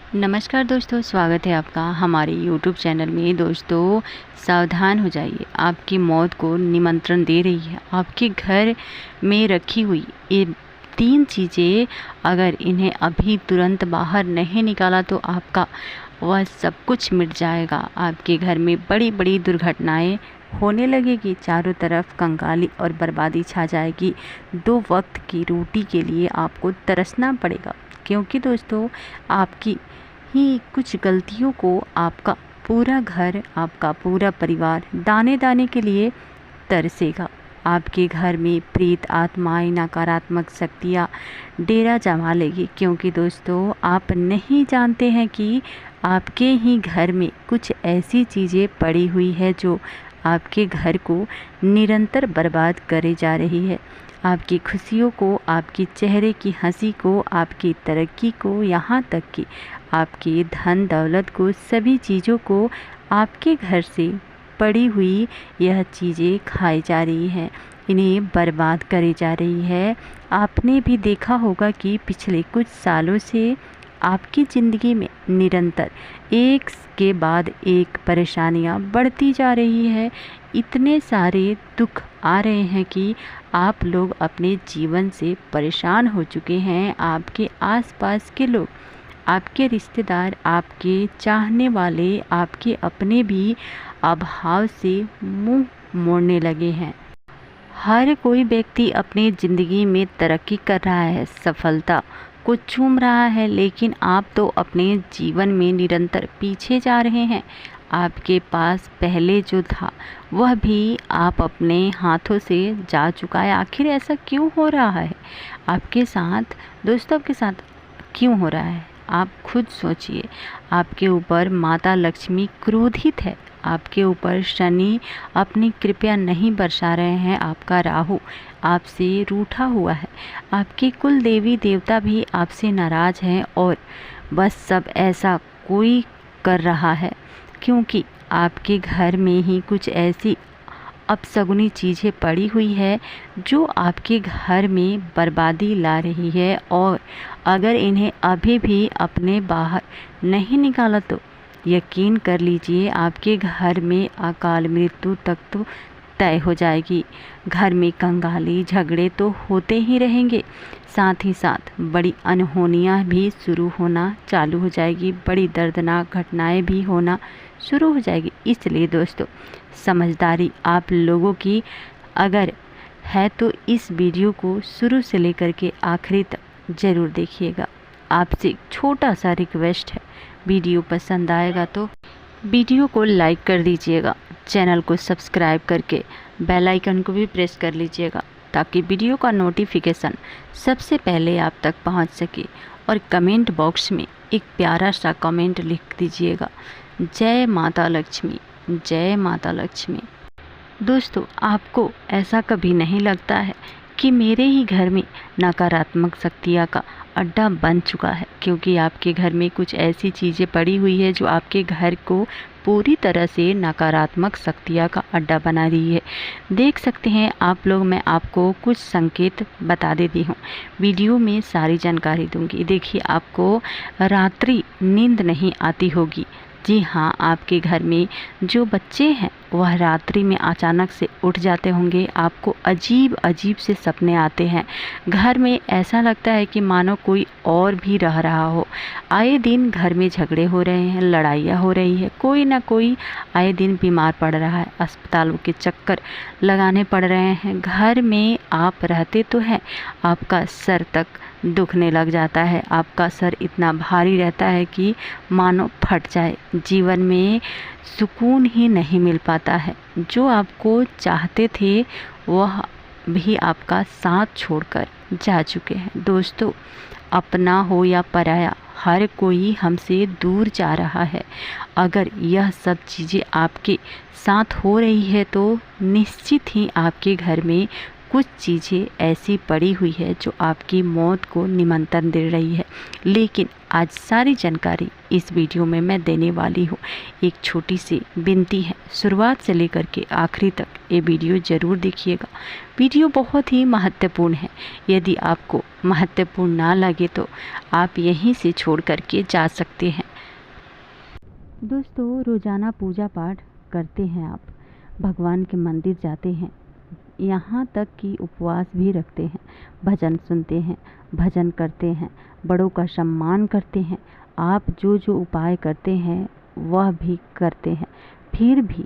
नमस्कार दोस्तों, स्वागत है आपका हमारे YouTube चैनल में। दोस्तों सावधान हो जाइए, आपकी मौत को निमंत्रण दे रही है आपके घर में रखी हुई ये 3 चीज़ें। अगर इन्हें अभी तुरंत बाहर नहीं निकाला तो आपका वह सब कुछ मिट जाएगा। आपके घर में बड़ी बड़ी दुर्घटनाएं होने लगेगी, चारों तरफ कंगाली और बर्बादी छा जाएगी। 2 वक्त की रोटी के लिए आपको तरसना पड़ेगा, क्योंकि दोस्तों आपकी ही कुछ गलतियों को आपका पूरा घर, आपका पूरा परिवार दाने दाने के लिए तरसेगा। आपके घर में प्रेत आत्माएं, नकारात्मक शक्तियाँ डेरा जमा लेगी, क्योंकि दोस्तों आप नहीं जानते हैं कि आपके ही घर में कुछ ऐसी चीज़ें पड़ी हुई है जो आपके घर को निरंतर बर्बाद करे जा रही है। आपकी खुशियों को, आपके चेहरे की हंसी को, आपकी तरक्की को, यहाँ तक कि आपके धन दौलत को, सभी चीज़ों को आपके घर से पड़ी हुई यह चीज़ें खाई जा रही हैं, इन्हें बर्बाद करी जा रही है। आपने भी देखा होगा कि पिछले कुछ सालों से आपकी ज़िंदगी में निरंतर एक के बाद एक परेशानियां बढ़ती जा रही है। इतने सारे दुख आ रहे हैं कि आप लोग अपने जीवन से परेशान हो चुके हैं। आपके आसपास के लोग, आपके रिश्तेदार, आपके चाहने वाले, आपके अपने भी अभाव से मुंह मोड़ने लगे हैं। हर कोई व्यक्ति अपनी ज़िंदगी में तरक्की कर रहा है, सफलता को चूम रहा है, लेकिन आप तो अपने जीवन में निरंतर पीछे जा रहे हैं। आपके पास पहले जो था वह भी आप अपने हाथों से जा चुका है। आखिर ऐसा क्यों हो रहा है आपके साथ? दोस्तों आपके साथ क्यों हो रहा है? आप खुद सोचिए। आपके ऊपर माता लक्ष्मी क्रोधित है, आपके ऊपर शनि अपनी कृपा नहीं बरसा रहे हैं, आपका राहु आपसे रूठा हुआ है, आपके कुल देवी देवता भी आपसे नाराज़ हैं। और बस सब ऐसा कोई कर रहा है क्योंकि आपके घर में ही कुछ ऐसी अपशगुनी चीज़ें पड़ी हुई है जो आपके घर में बर्बादी ला रही है। और अगर इन्हें अभी भी अपने बाहर नहीं निकाला तो यकीन कर लीजिए आपके घर में अकाल मृत्यु तक तो तय हो जाएगी। घर में कंगाली झगड़े तो होते ही रहेंगे, साथ ही साथ बड़ी अनहोनियाँ भी शुरू होना चालू हो जाएगी, बड़ी दर्दनाक घटनाएं भी होना शुरू हो जाएगी। इसलिए दोस्तों समझदारी आप लोगों की अगर है तो इस वीडियो को शुरू से लेकर के आखिरी तक ज़रूर देखिएगा। आपसे छोटा सा रिक्वेस्ट है, वीडियो पसंद आएगा तो वीडियो को लाइक कर दीजिएगा, चैनल को सब्सक्राइब करके बेल आइकन को भी प्रेस कर लीजिएगा ताकि वीडियो का नोटिफिकेशन सबसे पहले आप तक पहुंच सके। और कमेंट बॉक्स में एक प्यारा सा कमेंट लिख दीजिएगा, जय माता लक्ष्मी, जय माता लक्ष्मी। दोस्तों आपको ऐसा कभी नहीं लगता है कि मेरे ही घर में नकारात्मक शक्तियाँ का अड्डा बन चुका है, क्योंकि आपके घर में कुछ ऐसी चीज़ें पड़ी हुई है जो आपके घर को पूरी तरह से नकारात्मक शक्तियाँ का अड्डा बना रही है। देख सकते हैं आप लोग, मैं आपको कुछ संकेत बता देती हूँ, वीडियो में सारी जानकारी दूंगी। देखिए, आपको रात्रि नींद नहीं आती होगी। जी हाँ, आपके घर में जो बच्चे हैं वह रात्रि में अचानक से उठ जाते होंगे, आपको अजीब अजीब से सपने आते हैं। घर में ऐसा लगता है कि मानो कोई और भी रह रहा हो। आए दिन घर में झगड़े हो रहे हैं, लड़ाइयाँ हो रही है, कोई ना कोई आए दिन बीमार पड़ रहा है, अस्पतालों के चक्कर लगाने पड़ रहे हैं। घर में आप रहते तो हैं, आपका सर तक दुखने लग जाता है, आपका सर इतना भारी रहता है कि मानो फट जाए। जीवन में सुकून ही नहीं मिल पाता है। जो आपको चाहते थे वह भी आपका साथ छोड़कर जा चुके हैं। दोस्तों अपना हो या पराया, हर कोई हमसे दूर जा रहा है। अगर यह सब चीज़ें आपके साथ हो रही है तो निश्चित ही आपके घर में कुछ चीज़ें ऐसी पड़ी हुई है जो आपकी मौत को निमंत्रण दे रही है। लेकिन आज सारी जानकारी इस वीडियो में मैं देने वाली हूँ। एक छोटी सी विनती है, शुरुआत से लेकर के आखिरी तक ये वीडियो ज़रूर देखिएगा। वीडियो बहुत ही महत्वपूर्ण है। यदि आपको महत्वपूर्ण ना लगे तो आप यहीं से छोड़ करके जा सकते हैं। दोस्तों, रोज़ाना पूजा पाठ करते हैं आप, भगवान के मंदिर जाते हैं, यहाँ तक कि उपवास भी रखते हैं, भजन सुनते हैं, भजन करते हैं, बड़ों का सम्मान करते हैं। आप जो जो उपाय करते हैं वह भी करते हैं, फिर भी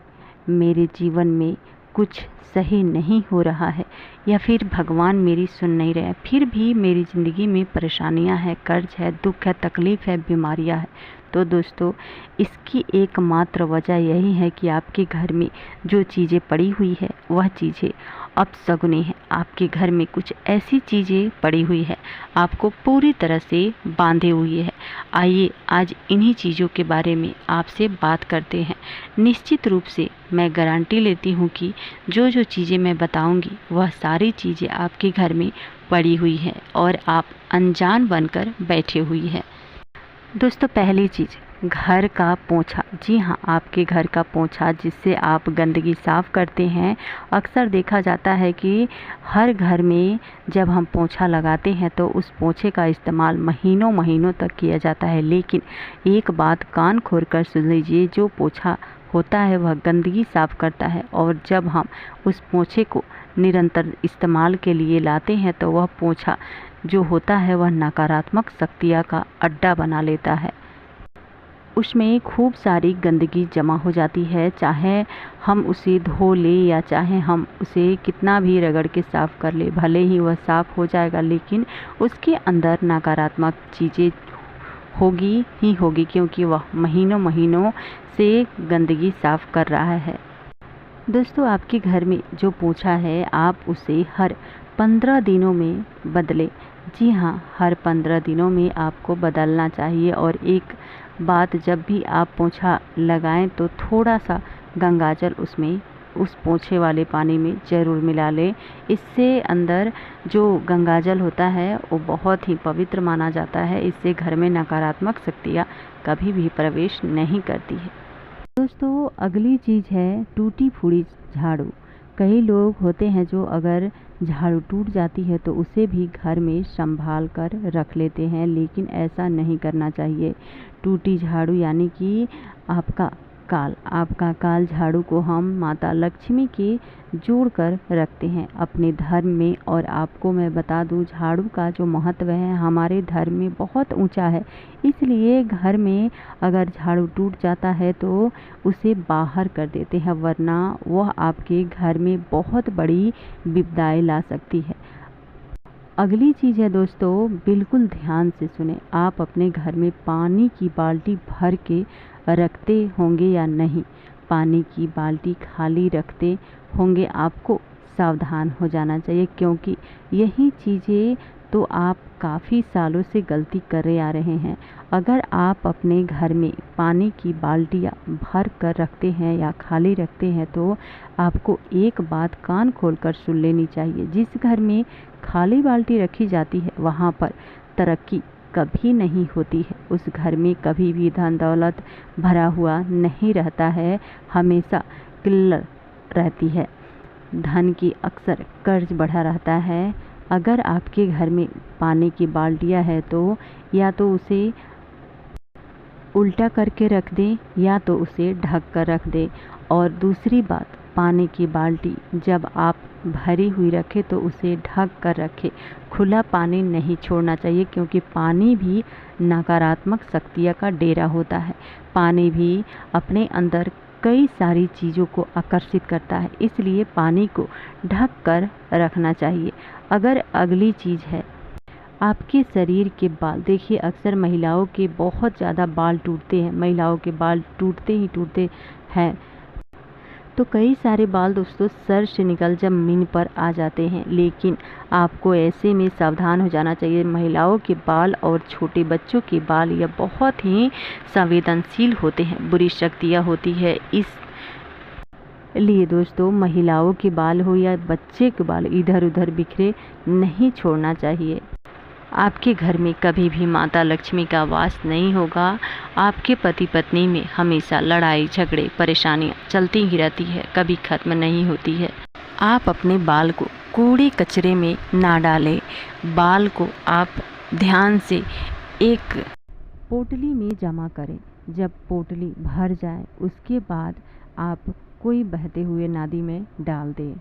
मेरे जीवन में कुछ सही नहीं हो रहा है या फिर भगवान मेरी सुन नहीं रहे हैं, फिर भी मेरी ज़िंदगी में परेशानियां हैं, कर्ज है, दुख है, तकलीफ़ है, बीमारियां है। तो दोस्तों, इसकी एकमात्र वजह यही है कि आपके घर में जो चीज़ें पड़ी हुई है वह चीज़ें अपशगुनी है। आपके घर में कुछ ऐसी चीज़ें पड़ी हुई है, आपको पूरी तरह से बांधे हुए है। आइए आज इन्हीं चीज़ों के बारे में आपसे बात करते हैं। निश्चित रूप से मैं गारंटी लेती हूँ कि जो जो चीज़ें मैं बताऊँगी वह सारी चीज़ें आपके घर में पड़ी हुई है और आप अनजान बनकर बैठे हुई है। दोस्तों, पहली चीज़, घर का पोंछा। जी हाँ, आपके घर का पोंछा जिससे आप गंदगी साफ़ करते हैं। अक्सर देखा जाता है कि हर घर में जब हम पोंछा लगाते हैं तो उस पोंछे का इस्तेमाल महीनों महीनों तक किया जाता है। लेकिन एक बात कान खोल कर सुन लीजिए, जो पोंछा होता है वह गंदगी साफ़ करता है, और जब हम उस पोंछे को निरंतर इस्तेमाल के लिए लाते हैं तो वह पोंछा जो होता है वह नकारात्मक शक्तियाँ का अड्डा बना लेता है। उसमें खूब सारी गंदगी जमा हो जाती है, चाहे हम उसे धो लें या चाहे हम उसे कितना भी रगड़ के साफ़ कर ले, भले ही वह साफ़ हो जाएगा लेकिन उसके अंदर नकारात्मक चीज़ें होगी ही होगी, क्योंकि वह महीनों महीनों से गंदगी साफ़ कर रहा है। दोस्तों, आपके घर में जो पोंछा है आप उसे हर 15 दिनों में बदलें। जी हाँ, हर 15 दिनों में आपको बदलना चाहिए। और एक बात, जब भी आप पोंछा लगाएं तो थोड़ा सा गंगाजल उसमें उस पोंछे वाले पानी में ज़रूर मिला लें। इससे अंदर जो गंगाजल होता है वो बहुत ही पवित्र माना जाता है। इससे घर में नकारात्मक शक्तियाँ कभी भी प्रवेश नहीं करती है। दोस्तों, अगली चीज़ है टूटी फूटी झाड़ू। कई लोग होते हैं जो अगर झाड़ू टूट जाती है तो उसे भी घर में संभाल कर रख लेते हैं, लेकिन ऐसा नहीं करना चाहिए। टूटी झाड़ू यानी कि आपका काल झाड़ू को हम माता लक्ष्मी के जोड़ कर रखते हैं अपने धर्म में। और आपको मैं बता दूं, झाड़ू का जो महत्व है हमारे धर्म में बहुत ऊंचा है। इसलिए घर में अगर झाड़ू टूट जाता है तो उसे बाहर कर देते हैं, वरना वह आपके घर में बहुत बड़ी विपदाएं ला सकती है। अगली चीज़ है दोस्तों, बिल्कुल ध्यान से सुने, आप अपने घर में पानी की बाल्टी भर के रखते होंगे या नहीं। पानी की बाल्टी खाली रखते होंगे, आपको सावधान हो जाना चाहिए, क्योंकि यही चीज़ें तो आप काफ़ी सालों से गलती करे आ रहे हैं। अगर आप अपने घर में पानी की बाल्टियाँ भर कर रखते हैं या खाली रखते हैं तो आपको एक बात कान खोलकर सुन लेनी चाहिए। जिस घर में खाली बाल्टी रखी जाती है वहाँ पर तरक्की कभी नहीं होती है। उस घर में कभी भी धन दौलत भरा हुआ नहीं रहता है, हमेशा किल्लत रहती है। धन की अक्सर कर्ज बढ़ा रहता है। अगर आपके घर में पानी की बाल्टियाँ है तो या तो उसे उल्टा करके रख दें या तो उसे ढक कर रख दें। और दूसरी बात, पानी की बाल्टी जब आप भरी हुई रखें तो उसे ढक कर रखें। खुला पानी नहीं छोड़ना चाहिए, क्योंकि पानी भी नकारात्मक शक्तियाँ का डेरा होता है। पानी भी अपने अंदर कई सारी चीज़ों को आकर्षित करता है, इसलिए पानी को ढक कर रखना चाहिए। अगर अगली चीज़ है आपके शरीर के बाल। देखिए, अक्सर महिलाओं के बहुत ज़्यादा बाल टूटते हैं, महिलाओं के बाल टूटते ही टूटते हैं। तो कई सारे बाल दोस्तों सर से निकल ज़मीन पर आ जाते हैं, लेकिन आपको ऐसे में सावधान हो जाना चाहिए। महिलाओं के बाल और छोटे बच्चों के बाल यह बहुत ही संवेदनशील होते हैं, बुरी शक्तियाँ होती है। लिए दोस्तों महिलाओं के बाल हो या बच्चे के बाल इधर उधर बिखरे नहीं छोड़ना चाहिए। आपके घर में कभी भी माता लक्ष्मी का वास नहीं होगा। आपके पति पत्नी में हमेशा लड़ाई झगड़े परेशानियां चलती ही रहती है, कभी खत्म नहीं होती है। आप अपने बाल को कूड़े कचरे में ना डालें। बाल को आप ध्यान से एक पोटली में जमा करें। जब पोटली भर जाए उसके बाद आप कोई बहते हुए नदी में डाल दें।